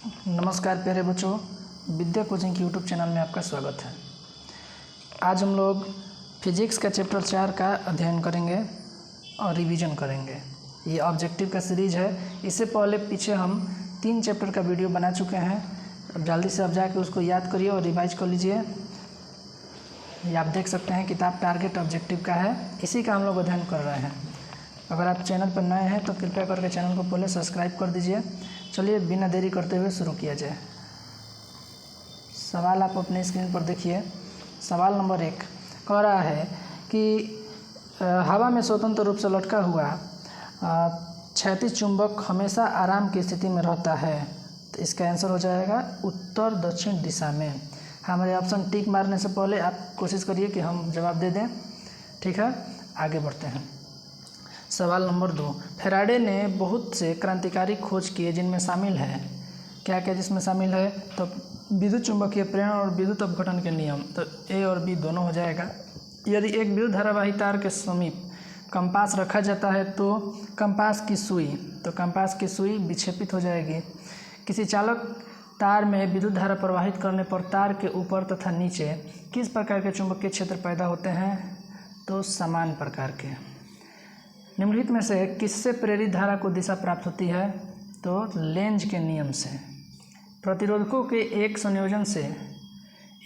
नमस्कार प्यारे बच्चों, विद्या कोचिंग की यूट्यूब चैनल में आपका स्वागत है। आज हम लोग फिजिक्स का चैप्टर 4 का अध्ययन करेंगे और रिवीजन करेंगे। ये ऑब्जेक्टिव का सीरीज है। इससे पहले पीछे हम 3 चैप्टर का वीडियो बना चुके हैं। अब जल्दी से आप जाके उसको याद करिए और रिवाइज कर लीजिए। ये आप देख सकते हैं, किताब टारगेट ऑब्जेक्टिव का है, इसी का हम लोग अध्ययन कर रहे हैं। अगर आप चैनल पर नए हैं तो कृपया करके चैनल को पहले सब्सक्राइब कर दीजिए। चलिए बिना देरी करते हुए शुरू किया जाए। सवाल आप अपने स्क्रीन पर देखिए। सवाल नंबर 1 कह रहा है कि हवा में स्वतंत्र रूप से लटका हुआ क्षैतिज चुंबक हमेशा आराम की स्थिति में रहता है। तो इसका आंसर हो जाएगा उत्तर दक्षिण दिशा में। हमारे ऑप्शन टिक मारने से पहले आप कोशिश करिए कि हम जवाब दे दें। ठीक है, आगे बढ़ते हैं। सवाल नंबर 2, फैराडे ने बहुत से क्रांतिकारी खोज किए जिनमें शामिल है क्या क्या जिसमें शामिल है? तो विद्युत चुंबकीय प्रेरण और विद्युत अपघटन के नियम। तो ए और बी दोनों हो जाएगा। यदि एक विद्युत धारावाही तार के समीप कंपास रखा जाता है तो कंपास की सुई विक्षेपित हो जाएगी। किसी चालक तार में विद्युत धारा प्रवाहित करने पर तार के ऊपर तथा नीचे किस प्रकार के चुंबकीय क्षेत्र पैदा होते हैं? तो समान प्रकार के। निम्नलिखित में से किससे प्रेरित धारा को दिशा प्राप्त होती है? तो लेंज के नियम से। प्रतिरोधकों के एक संयोजन से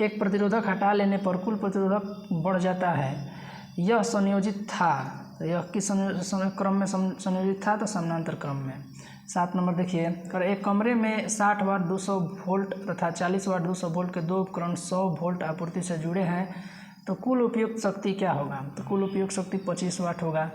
एक प्रतिरोधक हटा लेने पर कुल प्रतिरोधक बढ़ जाता है। यह संयोजित था, यह किस क्रम में संयोजित था? तो समानांतर क्रम में। 7 नंबर देखिए, अगर एक कमरे में 60 वाट 200 वोल्ट तथा 40 वाट 200 वोल्ट के दो उपकरण 100 वोल्ट आपूर्ति से जुड़े हैं तो कुल उपयुक्त शक्ति क्या होगा? तो कुल उपयुक्त शक्ति 25 वाट होगा।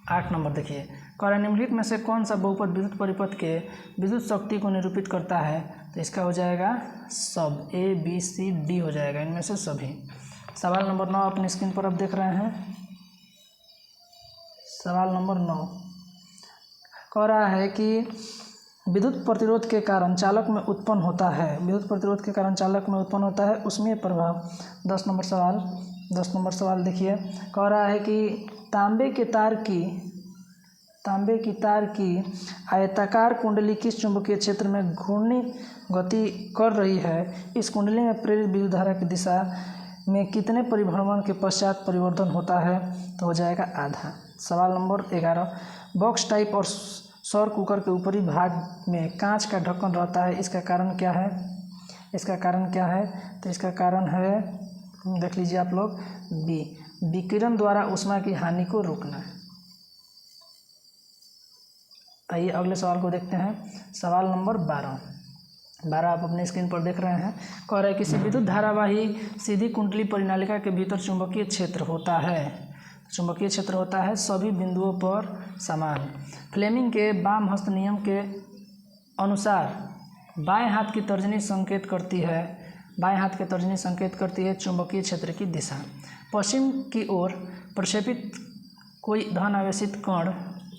8 नंबर देखिए, कह निम्नलिखित में से कौन सा बहुपद विद्युत परिपथ के विद्युत शक्ति को निरूपित करता है? तो इसका हो जाएगा सब, ए बी सी डी हो जाएगा, इनमें से सभी। सवाल नंबर 9 अपनी स्क्रीन पर आप देख रहे हैं। सवाल नंबर 9 कह रहा है कि विद्युत प्रतिरोध के कारण चालक में उत्पन्न होता है उसमें प्रभाव। 10 नंबर सवाल देखिए, कह रहा है कि तांबे के तार की आयताकार कुंडली किस चुंबकीय क्षेत्र में घूर्णी गति कर रही है? इस कुंडली में प्रेरित विद्युत धारा की दिशा में कितने परिभ्रमण के पश्चात परिवर्तन होता है? तो हो जाएगा आधा। सवाल नंबर 11, बॉक्स टाइप और सौर कुकर के ऊपरी भाग में कांच का ढक्कन रहता है, इसका कारण क्या है? तो इसका कारण है, देख लीजिए आप लोग, बी, विकिरण द्वारा ऊष्मा की हानि को रोकना। आइए अगले सवाल को देखते हैं। सवाल नंबर 12 आप अपने स्क्रीन पर देख रहे हैं। कह रहा है किसी विद्युत धारावाही सीधी कुंडली परिनालिका के भीतर चुंबकीय क्षेत्र होता है सभी बिंदुओं पर समान। फ्लेमिंग के वाम हस्त नियम के अनुसार बाएं हाथ की तर्जनी संकेत करती है चुंबकीय क्षेत्र की दिशा। पश्चिम की ओर प्रक्षेपित कोई धन आवेशित कण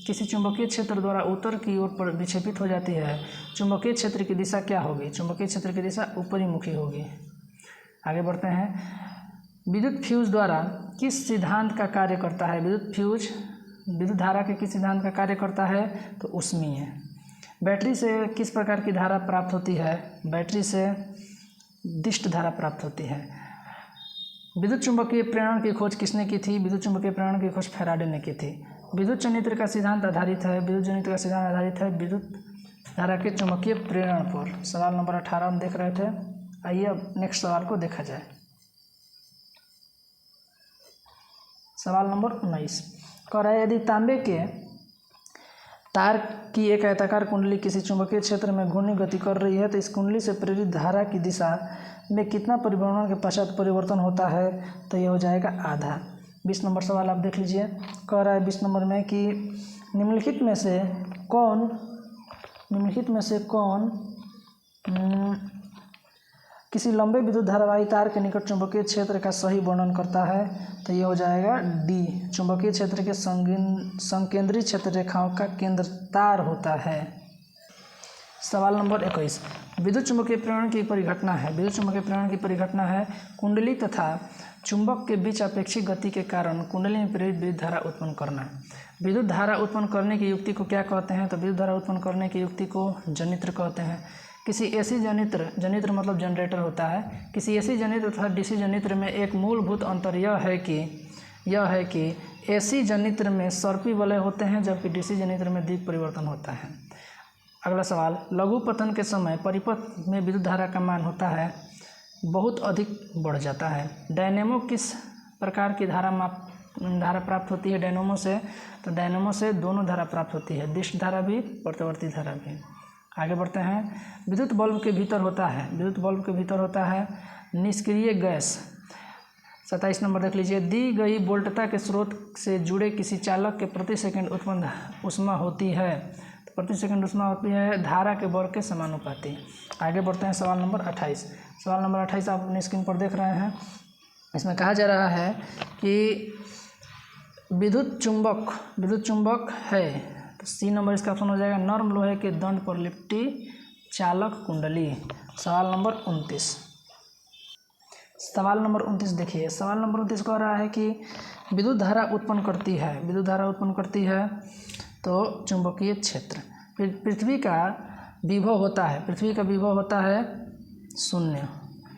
किसी चुंबकीय क्षेत्र द्वारा उत्तर की ओर विक्षेपित हो जाती है। चुंबकीय क्षेत्र की दिशा क्या होगी? चुंबकीय क्षेत्र की दिशा ऊपरी मुखी होगी। आगे बढ़ते हैं। विद्युत फ्यूज द्वारा किस सिद्धांत का कार्य करता है? विद्युत धारा के किस सिद्धांत का कार्य करता है? तो ऊष्मीय। बैटरी से किस प्रकार की धारा प्राप्त होती है? बैटरी से दिष्ट धारा प्राप्त होती है। विद्युत चुंबकीय प्रेरण की खोज किसने की थी? विद्युत चुंबकीय प्रेरण की खोज फैराडे ने की थी। विद्युत जनित्र का सिद्धांत आधारित है विद्युत धारा के चुंबकीय प्रेरण पर। सवाल नंबर 18 हम देख रहे थे। आइए अब नेक्स्ट सवाल को देखा जाए। सवाल नंबर 19 कह रहा है यदि तांबे के तार की एक आयताकार कुंडली किसी चुंबकीय क्षेत्र में घूर्णी गति कर रही है तो इस कुंडली से प्रेरित धारा की दिशा में कितना परिभ्रमण के पश्चात परिवर्तन होता है? तो यह हो जाएगा आधा। 20 नंबर सवाल आप देख लीजिए। कह रहा है 20 नंबर में कि निम्नलिखित में से कौन किसी लंबे विद्युत धारावाही तार के निकट चुंबकीय क्षेत्र का सही वर्णन करता है? तो यह हो जाएगा डी, चुंबकीय क्षेत्र के संकेंद्री क्षेत्र रेखाओं का केंद्र तार होता है। सवाल नंबर 21, विद्युत चुम्बकीय प्रेरण की परिघटना है। विद्युत चुम्बकीय प्रेरण की परिघटना है कुंडली तथा चुंबक के बीच अपेक्षित गति के कारण कुंडली में प्रेरित विद्युत धारा उत्पन्न करना। विद्युत धारा उत्पन्न करने की युक्ति को क्या कहते हैं? तो विद्युत धारा उत्पन्न करने की युक्ति को जनित्र कहते हैं। किसी एसी जनित्र मतलब जनरेटर होता है। किसी एसी जनित्र तथा डीसी जनित्र में एक मूलभूत अंतर यह है कि एसी जनित्र में सर्पी वलय होते हैं जबकि डीसी जनित्र में दिक् परिवर्तन होता है। अगला सवाल, लघु पतन के समय परिपथ में विद्युत धारा का मान होता है बहुत अधिक बढ़ जाता है। डायनेमो किस प्रकार की धारा प्राप्त होती है डायनेमो से? तो डायनेमो से दोनों धारा प्राप्त होती है, दिष्ट धारा भी, प्रत्यावर्ती धारा भी। आगे बढ़ते हैं। विद्युत बल्ब के भीतर होता है निष्क्रिय गैस। 27 नंबर देख लीजिए, दी गई वोल्टता के स्रोत से जुड़े किसी चालक के प्रति सेकंड उत्पन्न ऊष्मा होती है। तो प्रति सेकंड ऊष्मा होती है धारा के वर्ग के समानुपाती। आगे बढ़ते हैं। सवाल नंबर 28 आप अपनी स्क्रीन पर देख रहे हैं। इसमें कहा जा रहा है कि विद्युत चुंबक है, तो सी नंबर इसका ऑप्शन हो जाएगा नर्म लोहे के दंड पर लिपटी चालक कुंडली। सवाल नंबर 29 देखिए। सवाल नंबर 29 कह रहा है कि विद्युत धारा उत्पन्न करती है तो चुंबकीय क्षेत्र। पृथ्वी का विभव होता है 0।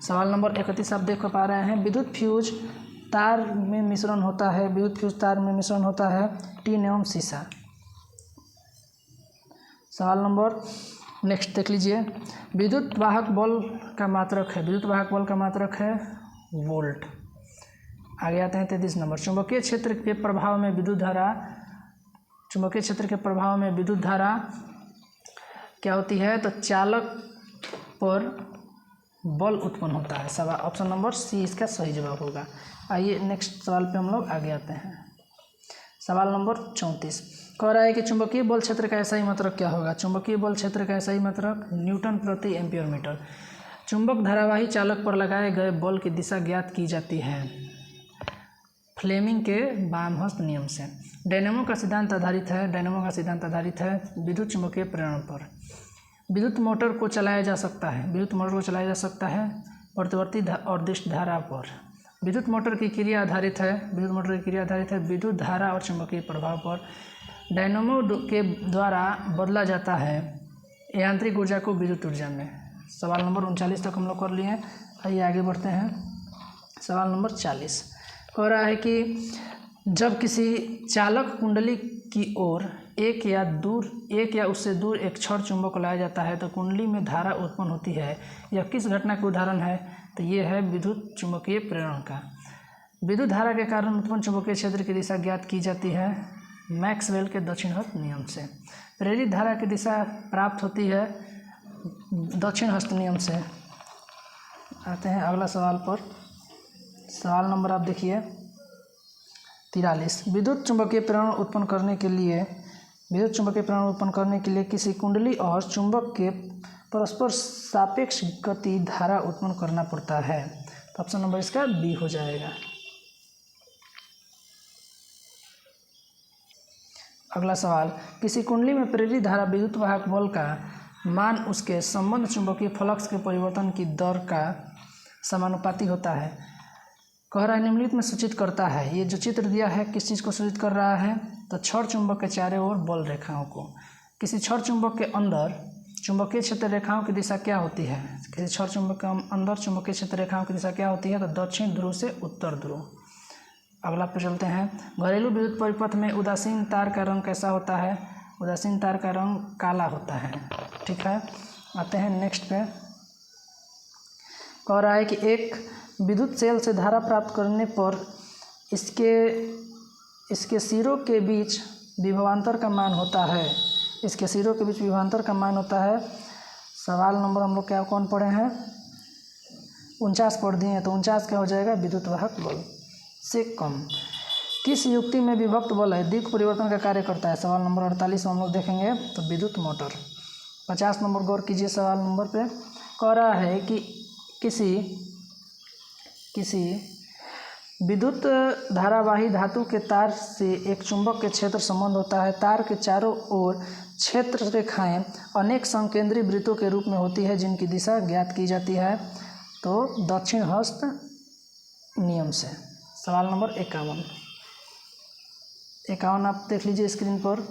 सवाल नंबर 31 आप देख पा रहे हैं। विद्युत फ्यूज तार में मिश्रण होता है टीन एवं सीसा। सवाल नंबर नेक्स्ट देख लीजिए। विद्युत वाहक बल का मात्रक है वोल्ट। आगे आते हैं 33 नंबर। चुंबकीय क्षेत्र के प्रभाव में विद्युत धारा क्या होती है? तो चालक पर बल उत्पन्न होता है। सवाल ऑप्शन नंबर सी इसका सही जवाब होगा। आइए नेक्स्ट सवाल पे हम लोग आगे आते हैं। सवाल नंबर 34 कह रहा है कि चुंबकीय बल क्षेत्र का SI मात्रक क्या होगा? चुंबकीय बल क्षेत्र का SI मात्रक न्यूटन प्रति एम्पीयर मीटर। चुंबक धारावाही चालक पर लगाए गए बल की दिशा ज्ञात की जाती है फ्लेमिंग के बामहस्त नियम से। डायनेमो का सिद्धांत आधारित है विद्युत चुंबकीय प्रेरण पर। विद्युत मोटर को चलाया जा सकता है प्रतिवर्ती और दिष्ट धारा पर। विद्युत मोटर की क्रिया आधारित है विद्युत धारा और चुंबकीय प्रभाव पर। डायनेमो के द्वारा बदला जाता है यांत्रिक ऊर्जा को विद्युत ऊर्जा में। सवाल नंबर 39 तक हम लोग कर लिए। आइए आगे बढ़ते हैं। सवाल नंबर 40 कह रहा है कि जब किसी चालक कुंडली की ओर एक या उससे दूर एक छड़ चुंबक लाया जाता है तो कुंडली में धारा उत्पन्न होती है। यह किस घटना का उदाहरण है? तो ये है विद्युत चुंबकीय प्रेरण का। विद्युत धारा के कारण उत्पन्न चुंबकीय क्षेत्र की दिशा ज्ञात की जाती है मैक्सवेल के दक्षिणहस्त नियम से। प्रेरित धारा की दिशा प्राप्त होती है दक्षिणहस्त नियम से। आते हैं अगला सवाल पर। सवाल नंबर आप देखिए 43। विद्युत चुंबकीय प्रेरण उत्पन्न करने के लिए किसी कुंडली और चुंबक के परस्पर सापेक्ष गति धारा उत्पन्न करना पड़ता है। तो ऑप्शन नंबर इसका बी हो जाएगा। अगला सवाल, किसी कुंडली में प्रेरित धारा विद्युत वाहक बल का मान उसके संबंध चुंबकीय फ्लक्स के परिवर्तन की दर का समानुपाती होता है। कह रहा है निम्नलिखित में सूचित करता है। ये जो चित्र दिया है किस चीज़ को सूचित कर रहा है? तो छड़ चुंबक के चारों ओर बल रेखाओं को। किसी छड़ चुंबक के अंदर चुंबकीय क्षेत्र रेखाओं की दिशा क्या होती है? किसी छड़ चुंबक के अंदर चुंबकीय क्षेत्र रेखाओं की दिशा क्या होती है? तो दक्षिण ध्रुव से उत्तर ध्रुव। अगला पे चलते हैं। घरेलू विद्युत परिपथ में उदासीन तार का रंग कैसा होता है? उदासीन तार का रंग काला होता है। ठीक है, आते हैं नेक्स्ट पे। कह रहा है कि एक विद्युत सेल से धारा प्राप्त करने पर इसके सिरों के बीच विभवांतर का मान होता है। सवाल नंबर हम लोग क्या कौन पढ़े हैं? 49 पढ़ दिए हैं। तो 49 क्या हो जाएगा? विद्युत वाहक बल से कम। किस युक्ति में विभक्त बल है दिक् परिवर्तन का कार्य करता है? सवाल नंबर 48 हम लोग देखेंगे। तो विद्युत मोटर। 50 नंबर गौर कीजिए। सवाल नंबर पे कह रहा है कि किसी विद्युत धारावाही धातु के तार से एक चुंबक के क्षेत्र संबंध होता है। तार के चारों ओर क्षेत्र रेखाएं अनेक संकेंद्रीय वृत्तों के रूप में होती है जिनकी दिशा ज्ञात की जाती है, तो दक्षिण हस्त नियम से। सवाल नंबर 51 आप देख लीजिए स्क्रीन पर।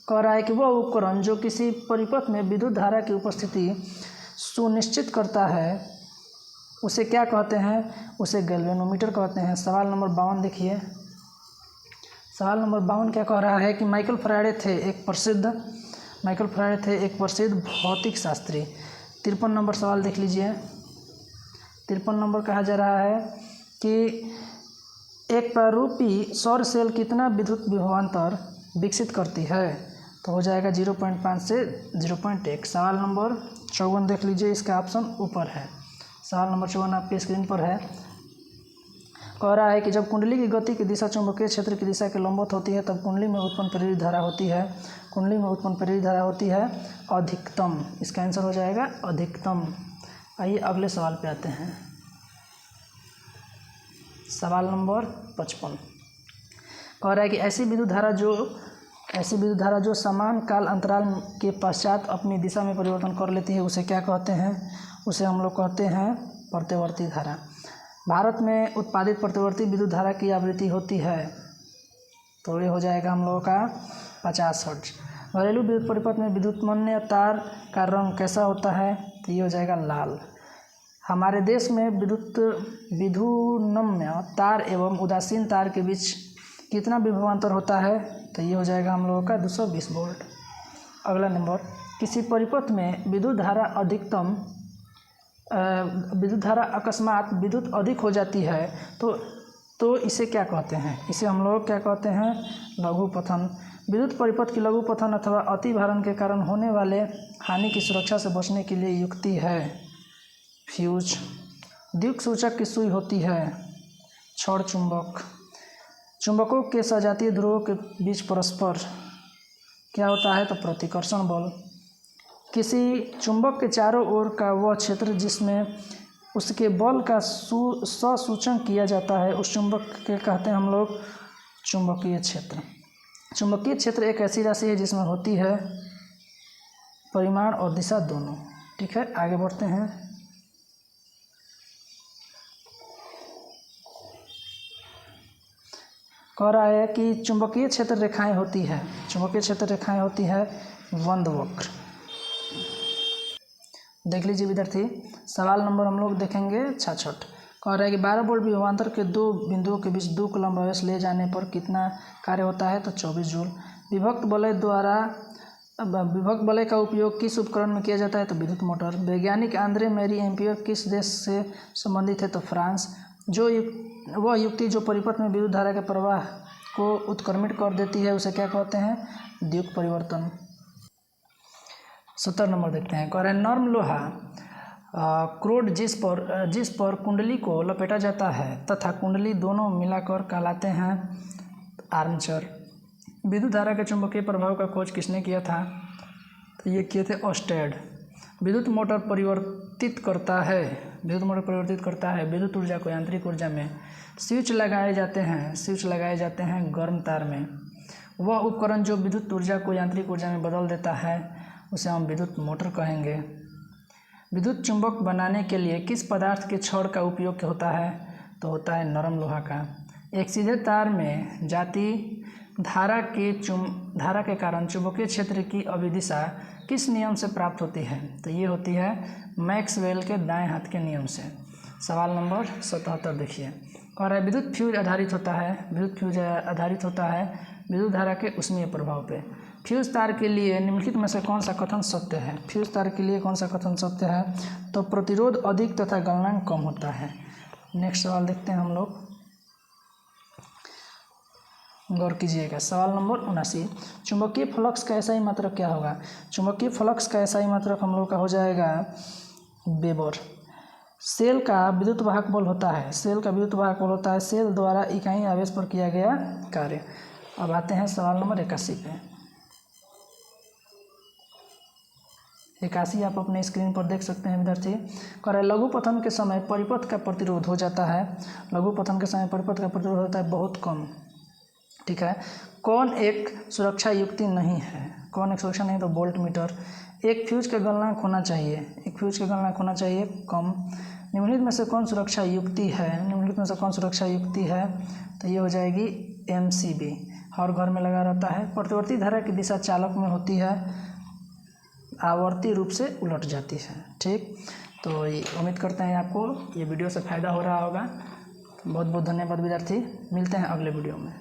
कह रहा है कि वह उपकरण जो किसी परिपथ में विद्युत धारा की उपस्थिति सुनिश्चित करता है उसे क्या कहते हैं? उसे गैल्वेनोमीटर कहते हैं। सवाल नंबर 52 देखिए। सवाल नंबर 52 क्या कह रहा है कि माइकल फैराडे थे एक प्रसिद्ध भौतिक शास्त्री। 53 नंबर सवाल देख लीजिए। 53 नंबर कहा जा रहा है कि एक प्रारूपी सौर सेल कितना विद्युत विभवांतर विकसित करती है? तो हो जाएगा 0.5 से 0.1। सवाल नंबर 54 देख लीजिए, इसका ऑप्शन ऊपर है। सवाल नंबर 54 आपके स्क्रीन पर है। कह रहा है कि जब कुंडली की गति की दिशा चुंबकीय क्षेत्र की दिशा के लंबवत होती है तब कुंडली में उत्पन्न प्रेरित धारा होती है अधिकतम। इसका आंसर हो जाएगा अधिकतम। आइए अगले सवाल पे आते हैं। सवाल नंबर 55 कह रहा है कि ऐसी विद्युत धारा जो समान काल अंतराल के पश्चात अपनी दिशा में परिवर्तन कर लेती है उसे क्या कहते हैं? उसे हम लोग कहते हैं प्रतिवर्ती धारा। भारत में उत्पादित प्रतिवर्ती विद्युत धारा की आवृत्ति होती है, तो ये हो जाएगा हम लोगों का 50 हर्ट्ज। घरेलू विद्युत परिपथ में विद्युतमन्य तार का रंग कैसा होता है? तो ये हो जाएगा लाल। हमारे देश में विद्युन्मन्य तार एवं उदासीन तार के बीच कितना विभवांतर होता है? तो ये हो जाएगा हम लोगों का 220 वोल्ट। अगला नंबर, किसी परिपथ में विद्युत धारा अकस्मात विद्युत अधिक हो जाती है तो इसे क्या कहते हैं? इसे हम लोग क्या कहते हैं? लघुपथन। विद्युत परिपथ की लघुपथन अथवा अति भारण के कारण होने वाले हानि की सुरक्षा से बचने के लिए युक्ति है फ्यूज। द्विक सूचक की सुई होती है क्षण चुंबक। चुंबकों के सजातीय ध्रुवों के बीच परस्पर क्या होता है? तो प्रतिकर्षण बल। किसी चुंबक के चारों ओर का वह क्षेत्र जिसमें उसके बल का ससूचन किया जाता है उस चुंबक के कहते हैं हम लोग चुंबकीय क्षेत्र। चुंबकीय क्षेत्र एक ऐसी राशि है जिसमें होती है परिमाण और दिशा दोनों। ठीक है, आगे बढ़ते हैं। कह रहा है कि चुंबकीय क्षेत्र रेखाएं होती है बंधवक्र। देख लीजिए विद्यार्थी, सवाल नंबर हम लोग देखेंगे 66। कह रहा है कि 12 वोल्ट विभवांतर के दो बिंदुओं के बीच 2 कूलम्ब आवेश ले जाने पर कितना कार्य होता है? तो 24 जूल। विभक्त वलय का उपयोग किस उपकरण में किया जाता है? तो विद्युत मोटर। वैज्ञानिक आंद्रे मैरी एम्पियर किस देश से संबंधित है? तो फ्रांस। वह युक्ति जो परिपथ में विद्युत धारा के प्रवाह को उत्क्रमित कर देती है उसे क्या कहते हैं? द्युक परिवर्तन। 70 नंबर देखते हैं। कह रहे हैं नर्म लोहा क्रोड जिस पर कुंडली को लपेटा जाता है तथा कुंडली दोनों मिलाकर कहलाते हैं आर्मेचर। विद्युत धारा के चुंबकीय प्रभाव का खोज किसने किया था? तो ये किए थे ऑस्टेड। विद्युत मोटर परिवर्तित करता है विद्युत ऊर्जा को यांत्रिक ऊर्जा में। स्विच लगाए जाते हैं गर्म तार में। वह उपकरण जो विद्युत ऊर्जा को यांत्रिक ऊर्जा में बदल देता है उसे हम विद्युत मोटर कहेंगे। विद्युत चुंबक बनाने के लिए किस पदार्थ के छड़ का उपयोग होता है? तो होता है नरम लोहा का। एक सीधे तार में जाती धारा के कारण चुंबकीय क्षेत्र की अभिदिशा किस नियम से प्राप्त होती है? तो ये होती है मैक्सवेल के दाएं हाथ के नियम से। सवाल नंबर 77 देखिए। कह रहा है विद्युत फ्यूज आधारित होता है विद्युत धारा के ऊष्मीय प्रभाव पे। फ्यूज तार के लिए निम्नलिखित में से कौन सा कथन सत्य है? फ्यूज तार के लिए कौन सा कथन सत्य है? तो प्रतिरोध अधिक तथा गलनांक कम होता है। नेक्स्ट सवाल देखते हैं हम लोग, गौर कीजिएगा। सवाल नंबर 79। चुंबकीय फ्लक्स का SI मात्रक क्या होगा? चुंबकीय फ्लक्स का SI मात्रक हम लोग का हो जाएगा वेबर। सेल का विद्युत वाहक बल होता है सेल द्वारा इकाई आवेश पर किया गया कार्य। अब आते हैं सवाल नंबर 81 पे। 81 आप अपने स्क्रीन पर देख सकते हैं विद्यार्थी। कह रहा है लघुपथन के समय परिपथ का प्रतिरोध होता है बहुत कम। ठीक है। कौन एक सुरक्षा युक्ति नहीं है? कौन एक सुरक्षा नहीं तो वोल्ट मीटर। एक फ्यूज का गलनांक होना चाहिए, एक फ्यूज का गलनांक होना चाहिए कम। निम्नलिखित में से कौन सुरक्षा युक्ति है? निम्नलिखित में से कौन सुरक्षा युक्ति है? तो ये हो जाएगी MCB, हर घर में लगा रहता है। प्रतिवर्ती धारा की दिशा चालक में होती है, आवर्ती रूप से उलट जाती है। ठीक, तो उम्मीद करते हैं आपको ये वीडियो से फ़ायदा हो रहा होगा। बहुत बहुत धन्यवाद विद्यार्थी, मिलते हैं अगले वीडियो में।